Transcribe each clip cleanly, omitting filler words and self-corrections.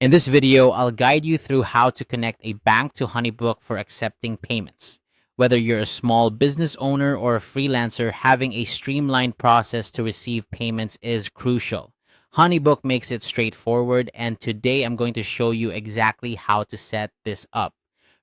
In this video, I'll guide you through how to connect a bank to Honeybook for accepting payments. Whether you're a small business owner or a freelancer, having a streamlined process to receive payments is crucial. Honeybook makes it straightforward, and today I'm going to show you exactly how to set this up.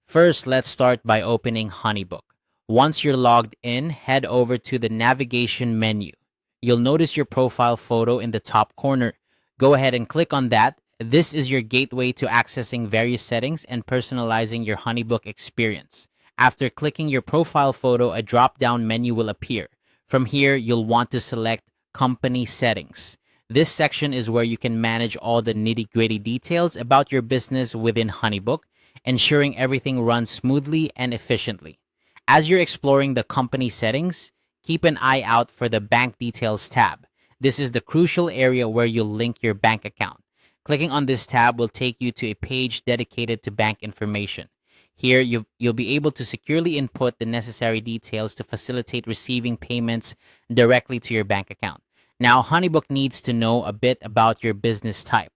First, let's start by opening Honeybook. Once you're logged in, head over to the navigation menu. You'll notice your profile photo in the top corner. Go ahead and click on that. This is your gateway to accessing various settings and personalizing your Honeybook experience. After clicking your profile photo, a drop-down menu will appear. From here, you'll want to select Company Settings. This section is where you can manage all the nitty-gritty details about your business within Honeybook, ensuring everything runs smoothly and efficiently. As you're exploring the company settings, keep an eye out for the Bank Details tab. This is the crucial area where you'll link your bank account. Clicking on this tab will take you to a page dedicated to bank information. Here, you'll be able to securely input the necessary details to facilitate receiving payments directly to your bank account. Now, Honeybook needs to know a bit about your business type.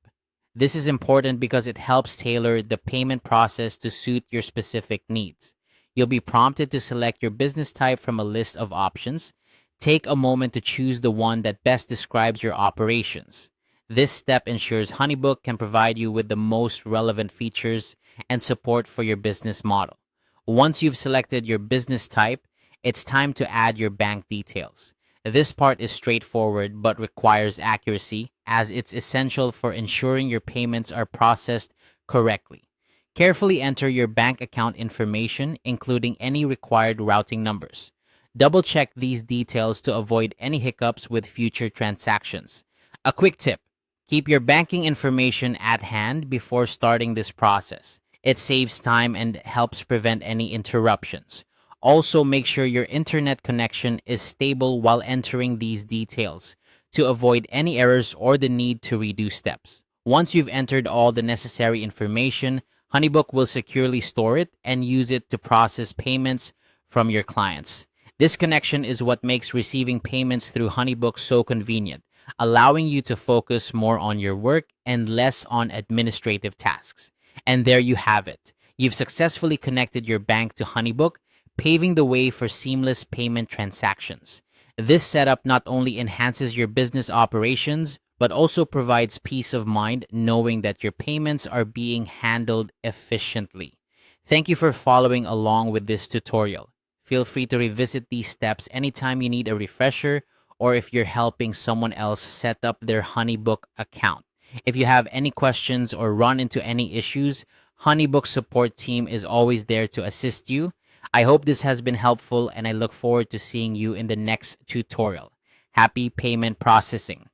This is important because it helps tailor the payment process to suit your specific needs. You'll be prompted to select your business type from a list of options. Take a moment to choose the one that best describes your operations. This step ensures Honeybook can provide you with the most relevant features and support for your business model. Once you've selected your business type, it's time to add your bank details. This part is straightforward but requires accuracy, as it's essential for ensuring your payments are processed correctly. Carefully enter your bank account information, including any required routing numbers. Double-check these details to avoid any hiccups with future transactions. A quick tip: keep your banking information at hand before starting this process. It saves time and helps prevent any interruptions. Also, make sure your internet connection is stable while entering these details to avoid any errors or the need to redo steps. Once you've entered all the necessary information, Honeybook will securely store it and use it to process payments from your clients. This connection is what makes receiving payments through Honeybook so convenient, allowing you to focus more on your work and less on administrative tasks. And there you have it. You've successfully connected your bank to Honeybook, paving the way for seamless payment transactions. This setup not only enhances your business operations, but also provides peace of mind knowing that your payments are being handled efficiently. Thank you for following along with this tutorial. Feel free to revisit these steps anytime you need a refresher or if you're helping someone else set up their Honeybook account. If you have any questions or run into any issues, Honeybook support team is always there to assist you. I hope this has been helpful, and I look forward to seeing you in the next tutorial. Happy payment processing!